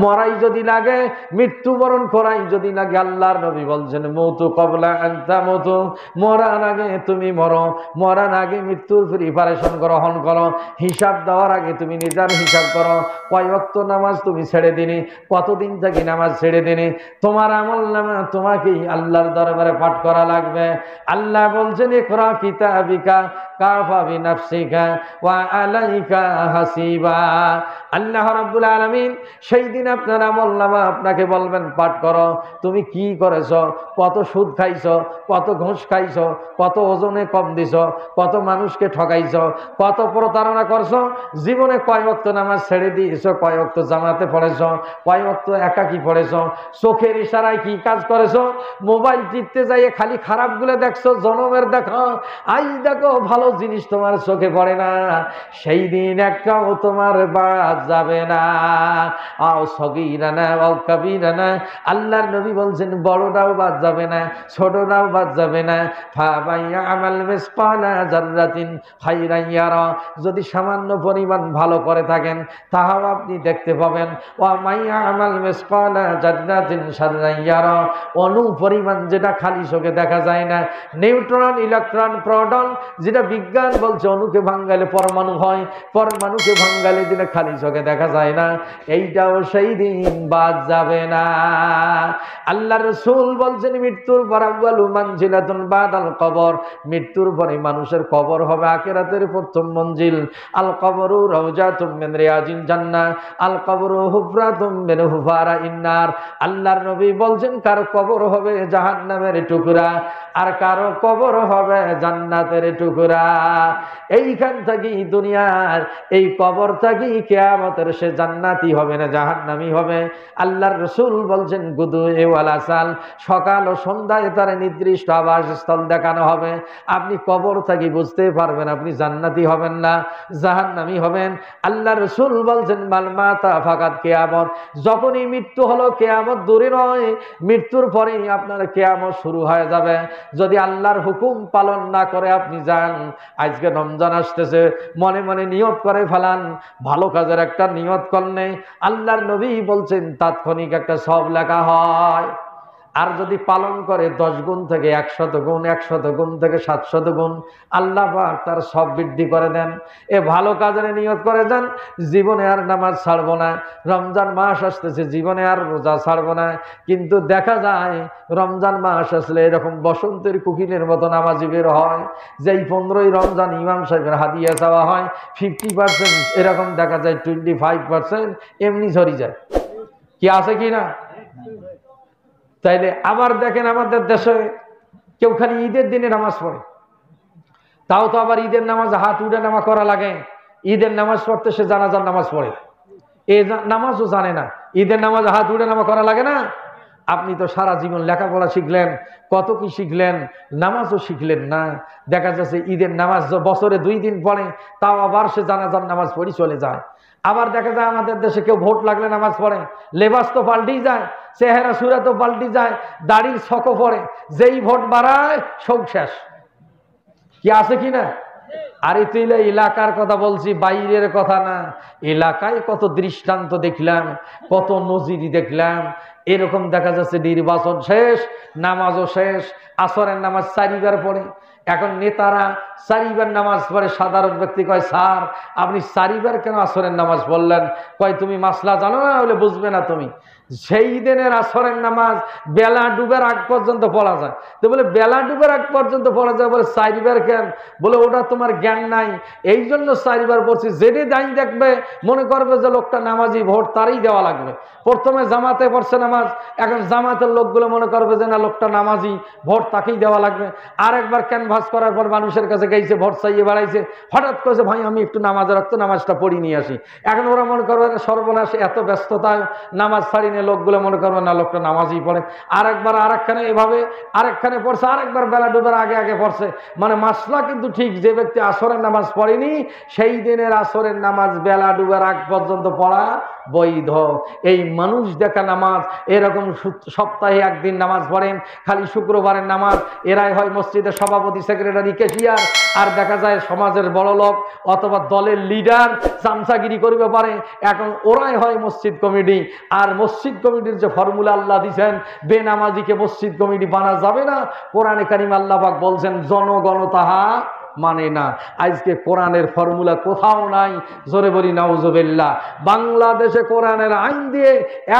মরাই যদি লাগে, মৃত্যুবরণ করাই যদি লাগে, আল্লাহর নবী বলছেন মৌতু কবলা আনতা মৌতু, মরার আগে তুমি মরো, মরার আগে মৃত্যুর প্রিপারেশন গ্রহণ করো, হিসাব দেওয়ার আগে তুমি নিজের হিসাব করো। কয় ওয়াক্ত নামাজ তুমি ছেড়ে দিনি, কতদিন থেকে নামাজ ছেড়ে দিনি, তোমার আমলনামা তোমাকেই আল্লাহর দরবারে পাঠ করা লাগবে। আল্লাহ বলছেন ইকরা কিতাবিকা কাফা বিনাফসিকা ওয়া আলাইকা হাসিবা। আল্লাহ রাব্বুল আলামিন সেই দিন আপনার আমলনামা আপনাকে বলবেন পাঠ করো, তুমি কি করেছো, কত সুদ খাইছো, কত ঘুষ খাইছো, কত ওজনে কম দিছো, কত মানুষকে ঠকাইছো, কত প্রতারণা করছো, জীবনে কয় ওয়াক্ত নামাজ ছেড়ে দিয়েছো, কয় ওয়াক্ত জামাতে পড়েছো, কয় ওয়াক্ত একাকী পড়েছো, চোখের ইশারায় কি কাজ করেছো, মোবাইল টিপতে যাইয়ে খালি খারাপগুলো দেখছো, জনমের দেখো, আই দেখো ভালো জিনিস তোমার চোখে পড়ে না, সেই দিন একটাও তোমার বাদ যাবে না। আও সগীরানা ওয়াও কাবীরানা, আল্লাহর নবী বলছেন বড়টাও বাদ যাবে না, ছোটটাও বাদ যাবে না। ফাবাইয়া আমাল মিসকালা যাররাতিন খাইরান ইয়ারা, যদি সামান্য পরিমাণ ভালো করে থাকেন তাহাও আপনি দেখতে পাবেন। ওয়া মাইয়া আমাল মিসকালা যাররাতিন শাররান ইয়ারা, অণু পরিমাণ যেটা খালি চোখে দেখা যায় না, নিউট্রন ইলেকট্রন প্রোটন, যেটা বিজ্ঞান বলছে অণুকে ভাঙালে পরমাণু হয়, পরমাণুকে ভাঙালে যেটা খালি চোখে দেখা যায় না, এইটাও সেই দিন বাদ যাবে না। আল্লাহ রাসূল বলছেন মৃত্যুর পর আউয়ালু মানজিলাতুন বাদাল কবর, মৃত্যুর পরে মানুষের কবর হবে আখিরাতের প্রথম মঞ্জিল। আল কবরু রাউজাতুম মিন রিয়াজিল জান্নাহ, আল কবরু হুফরাতুম মিন হুফারা ইন্নার। আল্লাহর নবী বলছেন কারো কবর হবে জাহান্নামের টুকরা, আর কারো কবর হবে জান্নাতের টুকরা। এইখান থেকে দুনিয়ার এই কবর থেকে কিয়ামতের সে জান্নাতি হবে না জাহান্নামী হবে। আল্লাহর রাসূল বলছেন গুদু ওয়াল আসাল, সকাল ও সন্ধ্যায় তার নির্দিষ্ট আবাসস্থল দেখানো হবে। আপনি কবর থেকে বুঝতে পারবেন আপনি জান্নাতি হবেন না জাহান্নামী হবেন। আল্লাহর রাসূল বলছেন মাল মাতা ফাকাত কিয়ামত, যখনই মৃত্যু হলো কিয়ামত দূরে নয়, মৃত্যুর পরেই আপনার কিয়ামত শুরু হয়ে যাবে। যদি আল্লাহর হুকুম পালন না করে আপনি যান, আজকে রমজান আসতেছে, মনে মনে নিয়ত করে ফেলান, ভালো কাজের একটা নিয়ত করলে আল্লাহর নবী বলছেন তাৎক্ষণিক একটা সব লেখা হয়। আর যদি পালন করে 10 গুণ থেকে 100 গুণ, 100 গুণ থেকে 700 গুণ আল্লাহ পাক তার সব বৃদ্ধি করে দেন। এ ভালো কাজের নিয়ত করে যান, জীবনে আর নামাজ ছাড়বো না, রমজান মাস আসতেছে জীবনে আর রোজা ছাড়বো না। কিন্তু দেখা যায় রমজান মাস আসলে এরকম বসন্তের কুকিলের মতো নামাজি বের হয়, যেই 15ই রমজান ইমাম সাহেবের হাদিয়া চাওয়া হয় 50%, এরকম দেখা যায় 25% এমনি ঝরি যায়। কি আছে কি না? তাইলে আবার দেখেন আমাদের দেশে কেউ খালি ঈদের দিনে নামাজ পড়ে, তাও তো আবার ঈদের নামাজ হাত উঠে নামা করা লাগে। ঈদের নামাজ পড়তে সে জানাজার নামাজ পড়ে, এই নামাজও জানে না, ঈদের নামাজ হাত উঠে নামা করা লাগে না। আপনি তো সারা জীবন লেখাপড়া শিখলেন, কত কি শিখলেন, নামাজও শিখলেন না। দেখা যাচ্ছে ঈদের নামাজ বছরে 2 দিন পড়ে, তাও আবার সে জানাজার নামাজ পড়ি চলে যায়। আবার দেখা যায় আমাদের দেশে কেউ ভোট লাগলে নামাজ পড়ে, লেবাস তো পাল্টেই যায়, চেহারা সুরা তো পাল্টে যায়, দাড়ির ছকও পড়ে, যেই ভোট বাড়ায় সব শেষ। কি আছে কি না? আরে তুইলে এলাকার কথা বলছি, বাইরের কথা না। এলাকায় কত দৃষ্টান্ত দেখলাম, কত নজির দেখলাম। এরকম দেখা যাচ্ছে নির্বাচন শেষ, নামাজও শেষ, আসরের নামাজ 4 বার পড়ে। এখন নেতারা 4 বার নামাজ পড়ে, সাধারণ ব্যক্তি কয় স্যার আপনি 4 বার কেন আসরের নামাজ পড়লেন? কয় তুমি মাসলা জানো না, বলে বুঝবে না তুমি। সেই দিনের আসরের নামাজ বেলা ডুবের আগ পর্যন্ত পড়া যায়, তো বলে বেলা ডুবের আগ পর্যন্ত পড়া যায়, বলে 4 বার কেন? বলে ওটা তোমার জ্ঞান নাই, এই জন্য 4 বার পড়ছি। যেটি দাঁই দেখবে মনে করবে যে লোকটা নামাজি, ভোট তারই দেওয়া লাগবে। প্রথমে জামাতে পড়ছে নামাজ, এখন জামাতের লোকগুলো মনে করবে যে না লোকটা নামাজি, ভোট তাকেই দেওয়া লাগবে। আরেকবার ক্যানভাস করার পর মানুষের কাছে গেছে, ভোট চাইয়ে বেড়াইছে, হঠাৎ করেছে ভাই আমি একটু নামাজের রক্ত নামাজটা পড়ি নিয়ে আসি। এখন ওরা মনে করবে সর্বনাশ, এত ব্যস্ততায় নামাজ ছাড়িনি, লোকগুলো মনে করবে না লোকটা নামাজই পড়ে। আরেকবার আরেকখানে এভাবে আরেকখানে পড়ছে, আরেকবার বেলা ডুবের আগে আগে পড়ছে। মানে মাসলা কিন্তু ঠিক, যে ব্যক্তি আসরের নামাজ পড়েনি সেই দিনের আসরের নামাজ বেলা ডুবের আগ পর্যন্ত পড়া বৈধ। এই মানুষ দেখা নামাজ এরকম সপ্তাহে একদিন নামাজ পড়েন, খালি শুক্রবারের নামাজ। এরাই হয় মসজিদের সভাপতি, সেক্রেটারি, ক্যাশিয়ার, আর দেখা যায় সমাজের বড় লোক অথবা দলের লিডার, চামচাগিরি করবে পারে। এখন ওরাই হয় মসজিদ কমিটি। আর মসজিদ কমিটির যে ফর্মুলা আল্লাহ দিয়েছেন, বেনামাজিকে মসজিদ কমিটি বানা যাবে না। কোরআনে কারিম আল্লাহ পাক বলছেন জনগণ তাহা মানে না। আজকে কোরআনের ফর্মুলা কোথাও নাই, জোরে বলি নাউজুবিল্লাহ। বাংলাদেশে কোরআনের আইন দিয়ে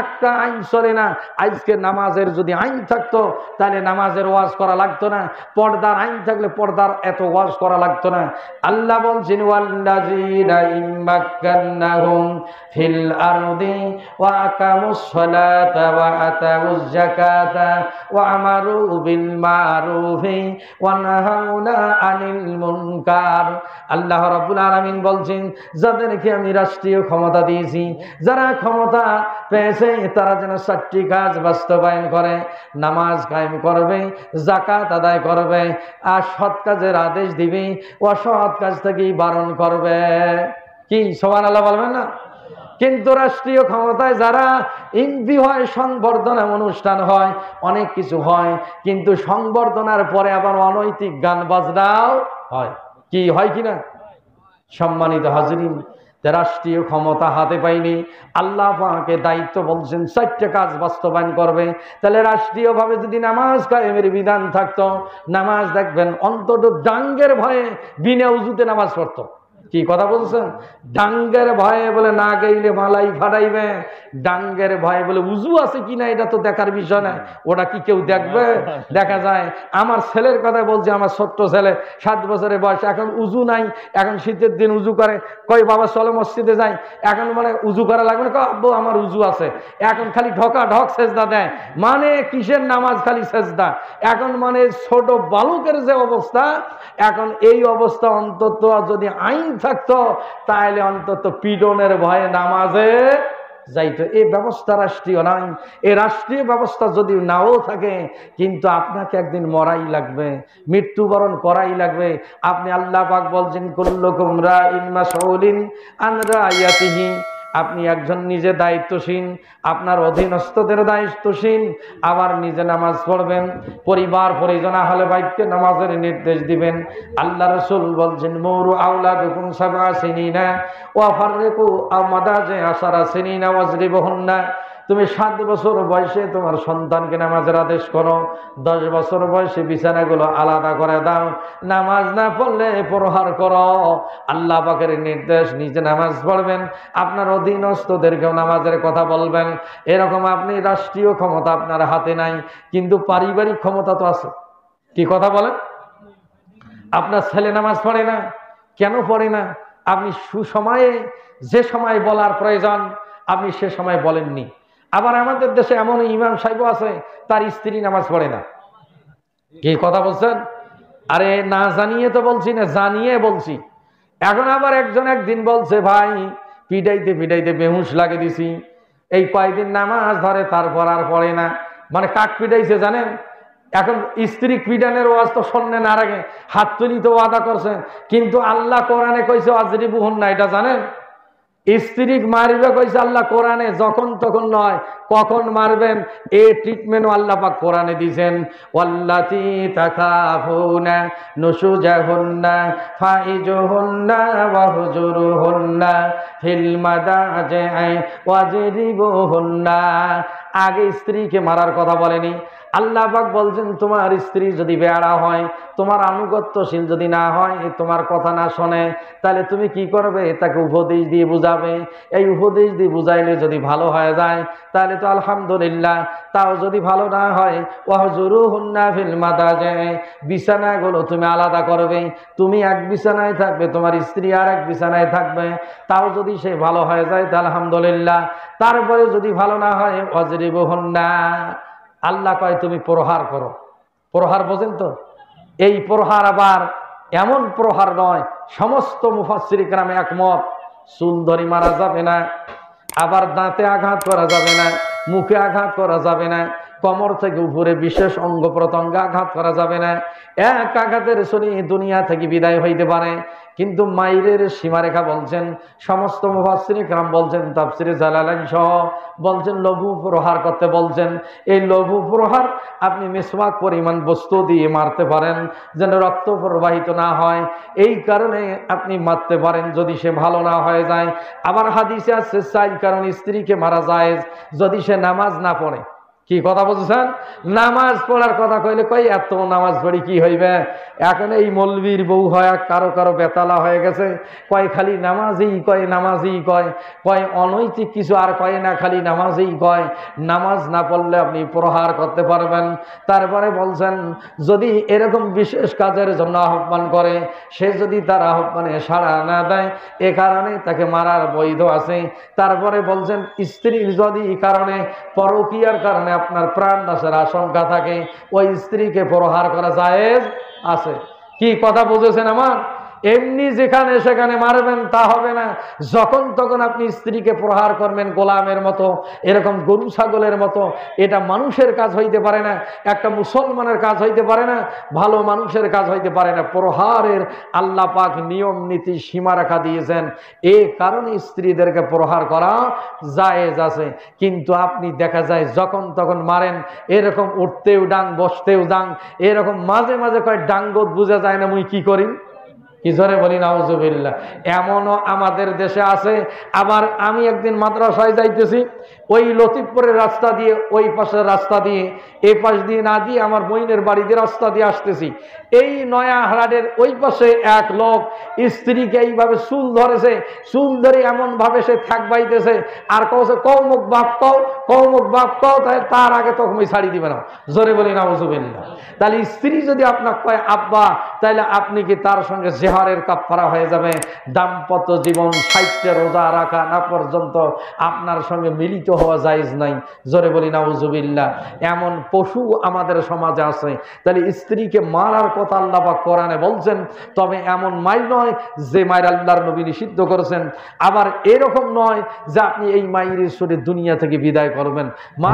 একটা আইন চলে না। আজকে নামাজের যদি আইন থাকতো তাহলে নামাজের ওয়াজ করা লাগতো না, পর্দার আইন থাকলে পর্দার এত ওয়াজ করা লাগতো না। আল্লাহ বলছেন ওয়াল্লাযীনা ইম্মাক্কান্নাহুম ফিল আরদি ওয়া আকামুস সালাতা ওয়া আতাউজ যাকাতা ওয়া আমারু বিল মারুফি ওয়া নাহাউনা আনিল মুনকার। আল্লাহ রাব্বুল আলামিন বলছেন যাদেরকে আমি রাষ্ট্রীয় ক্ষমতা দিয়েছি, যারা ক্ষমতা পেয়েছে তারা যেন 4টি কাজ বাস্তবায়ন করে। নামাজ কায়েম করবে, যাকাত আদায় করবে, আর সৎ কাজের আদেশ দিবে, অসৎ কাজ থেকে বারণ করবে। কি সুবহানাল্লাহ বলবেন না? কিন্তু রাষ্ট্রীয় ক্ষমতায় যারা এমপি হয়, সংবর্ধনা অনুষ্ঠান হয়, অনেক কিছু হয়, কিন্তু সংবর্ধনার পরে আবার অনৈতিক গান বাজনাও হয়। কি হয় কিনা? সম্মানিত হাজরিন, রাষ্ট্রীয় ক্ষমতা হাতে পাইনি, আল্লাহ পাকে দায়িত্ব বলছেন 4টা কাজ বাস্তবায়ন করবে। তাহলে রাষ্ট্রীয়ভাবে যদি নামাজ কায়েমের বিধান থাকতো, নামাজ দেখবেন অন্তত ডাঙ্গের ভয়ে বিনা উজুতে নামাজ পড়তো। কি কথা বলছেন? ডাঙ্গের ভয়ে বলে না গেইলে মালাই ফাটাইবে, ডাঙ্গের ভয়ে বলে উজু আছে কিনা এটা তো দেখার বিষয় না, ওটা কি কেউ দেখবে? দেখা যায়। আমার ছেলের কথা বলছে, আমার ছোট্ট ছেলে 7 বছরের বয়স, এখন উজু নাই। এখন শীতের দিন উজু করে, কই বাবা চলো মসজিদে যাই। এখন মানে উজু করা লাগবে না, আব্বু আমার উজু আছে। এখন খালি ঢকা ঢক সেজদা দেয়, মানে কিসের নামাজ? খালি সেজদা। এখন মানে ছোট বালকের যে অবস্থা, এখন এই অবস্থা অন্তত যদি আইন থাকতো তাহলে অন্তত পিটনের ভয়ে নামাজে যাইতো। এই ব্যবস্থা রাষ্ট্রীয় নাই। এই রাষ্ট্রীয় ব্যবস্থা যদি নাও থাকে, কিন্তু আপনাকে একদিন মরাই লাগবে, মৃত্যুবরণ করাই লাগবে। আপনি আল্লাহ পাক বলছেন কুল্লুকুম রাইন মাসউলিন আন রাইয়াতিহি। আপনি একজন নিজে দায়িত্বশীল, আপনার অধীনস্থদের দায়িত্বশীল, আবার নিজে নামাজ পড়বেন, পরিবার পরিজন আহলে বাইতকে নামাজের নির্দেশ দিবেন। আল্লাহ রাসূল বলছেন মুরু আওলাদুকুম সাবআ সিনিনা ওয়া ফাররিকু আমাদাজে আশারা সিনিনা ওয়াজরিবুহুন্না। তুমি 7 বছর বয়সে তোমার সন্তানকে নামাজের আদেশ করো, 10 বছর বয়সে বিছানাগুলো আলাদা করে দাও, নামাজ না পড়লে প্রহার করো। আল্লাহ পাকের নির্দেশ, নিজে নামাজ পড়বেন, আপনার অধীনস্থদেরকেও নামাজের কথা বলবেন। এরকম আপনি রাষ্ট্রীয় ক্ষমতা আপনার হাতে নাই, কিন্তু পারিবারিক ক্ষমতা তো আছে। কি কথা বলেন? আপনার ছেলে নামাজ পড়ে না, কেন পড়ে না? আপনি সুসময়ে, যে সময় বলার প্রয়োজন আপনি সে সময় বলেননি। আবার আমাদের দেশে এমন ইমাম সাহেব আছে, তার স্ত্রী নামাজ পড়ে না। কি কথা বলছেন? আরে না জানিয়ে তো বলছি না, জানিয়ে বলছি। এখন আবার একজন একদিন বলছে ভাই পিটাইতে পিটাইতে বেহুশ লাগে দিছি, এই কয়েকদিন নামাজ ধরে, তারপর আর পড়ে না। মানে কাক পিটাইছে জানেন? এখন স্ত্রী পিটানের ওয়াজ তো শোনেন, আর আগে হাত তুলি তো ওয়াদা করছেন, কিন্তু আল্লাহ কোরআনে কইছে আজরিবুহুন্না, এটা জানেন? স্ত্রী মারবে কইছে আল্লাহ কোরআনে, যখন তখন নয়, কখন মারবেন এই ট্রিটমেন্টও আল্লাহ পাক কোরআনে দিয়েছেন। ওয়াল্লাতী তাখাফুনা নুশুজাহুন্না ফাইজুহুন্না ওয়াহজুরুহুন্না ফিল মাদাজি'i ওয়াজরিবুহুন্না। আগে স্ত্রীকে মারার কথা বলেনি। আল্লাহ পাক বলছেন তোমার স্ত্রী যদি বেয়ারা হয়, তোমার আনুগত্যশীল যদি না হয়, তোমার কথা না শোনে, তাহলে তুমি কি করবে? তাকে উপদেশ দিয়ে বুঝাবে। এই উপদেশ দিয়ে বুঝাইলে যদি ভালো হয়ে যায় তাহলে তো আলহামদুলিল্লাহ, তাও যদি ভালো না হয় ওয়াহজুরুহুন্না ফিল মাদাজি'i, বিছানাগুলো তুমি আলাদা করবে। তুমি এক বিছানায় থাকবে, তোমার স্ত্রী আর এক বিছানায় থাকবে। তাও যদি সে ভালো হয়ে যায় তা আলহামদুলিল্লাহ, তারপরে যদি ভালো না হয় ওয়াজরিবুহুন্না, আল্লাহ কয় তুমি প্রহার করো। প্রহার বোঝেন তো? এই প্রহার আবার এমন প্রহার নয়, সমস্ত মুফাসসির কেরাম একমত, চুল ধরে মারা যাবে না, আবার দাঁতে আঘাত করা যাবে না, মুখে আঘাত করা যাবে না, কোমর থেকে উপরে বিশেষ অঙ্গ প্রত্যঙ্গে আঘাত করা যাবে না। এক আঘাতের শরীর দুনিয়া থেকে বিদায় হইতে পারে, কিন্তু মায়ের সীমারেখা বলছেন সমস্ত মুফাসসিরে কেরাম বলছেন, তাফসিরে জালালাইন সহ বলছেন লঘু প্রহার করতে বলছেন। এই লঘু প্রহার আপনি মিসওয়াক পরিমাণ বস্তু দিয়ে মারতে পারেন যেন রক্ত প্রবাহিত না হয়, এই কারণে আপনি মারতে পারেন যদি সে ভালো না হয়ে যায়। আবার হাদিসে আছে চাই কারণ স্ত্রীকে মারা যায় যদি সে নামাজ না পড়ে। কি কথা বলছেন? নামাজ পড়ার কথা কইলে কই এত নামাজ পড়ি কি হইবে, এখন এই মৌলবীর বউ হয় কারো কারো বেতালা হয়ে গেছে, কয় খালি নামাজই কয়, নামাজই কয়, কয় অনৈতিক কিছু আর কয় না, খালি নামাজই কয়। নামাজ না পড়লে আপনি প্রহার করতে পারবেন। তারপরে বলছেন যদি এরকম বিশেষ কাজের জন্য আহ্বান করে, সে যদি তার আহ্বানে সাড়া না দেয় এ কারণে তাকে মারার বৈধ আছে। তারপরে বলছেন স্ত্রীর যদি কারণে পরকীয়ার কারণে আপনার প্রাণ নাশের আশঙ্কা থাকে, ওই স্ত্রীকে প্রহার করা জায়েজ আছে। কি কথা বুঝেছেন আমার? এমনি যেখানে সেখানে মারবেন তা হবে না, যখন তখন আপনি স্ত্রীকে প্রহার করবেন গোলামের মতো, এরকম গরু ছাগলের মতো, এটা মানুষের কাজ হইতে পারে না, একটা মুসলমানের কাজ হইতে পারে না, ভালো মানুষের কাজ হইতে পারে না। প্রহারের আল্লাহ পাক নিয়ম নীতি সীমারেখা দিয়েছেন, এই কারণে স্ত্রীদেরকে প্রহার করা জায়েজ আছে। কিন্তু আপনি দেখা যায় যখন তখন মারেন, এরকম উঠতেও ডাং বসতেও ডাং, এরকম মাঝে মাঝে কয় ডাঙ্গত বোঝা যায় না মুই কি করি, কি জোরে বলি নাউজুবিল্লাহ। এমনও আমাদের দেশে আছে। আবার আমি একদিন মাদ্রাসায় যাইতেছি, ওই লতিফপুরের রাস্তা দিয়ে ওই পাশের রাস্তা দিয়ে এই পাশ দিয়ে না দিয়ে আমার বইনের বাড়িতে রাস্তা দিয়ে আসতেছি, এই নয়া হারাডের ওই পাশে এক লোক স্ত্রীকে এইভাবে চুল ধরেছে, চুল ধরে এমন ভাবে সে থাকবাইতেছে আর কৌছে কৌমুখ বাপ কও, কৌমুখ বাপ কও, তার আগে তো তুমি ছাড়ি দিবে না। জোরে বলি নাউজুবিল্লাহ। তাহলে স্ত্রী যদি আপনাকে কয় আব্বা, তাহলে আপনি কি তার সঙ্গে জেহারের কাফারা হয়ে যাবে। দাম্পত্য জীবন 60টা রোজা রাখা না পর্যন্ত আপনার সঙ্গে মিলিত হওয়া জায়েজ নাই। জোরে বলি নাউজুবিল্লাহ। এমন পশু আমাদের সমাজে আছে। তাহলে স্ত্রীকে মারার কথা আল্লাহ পাক কোরআনে বলছেন, তবে এমন মাই নয় যে মায়ের আল্লাহর নবী নিষিদ্ধ করেছেন, আবার এরকম নয় যে আপনি এই মায়ের শরীর দুনিয়া থেকে বিদায় করবেন। মা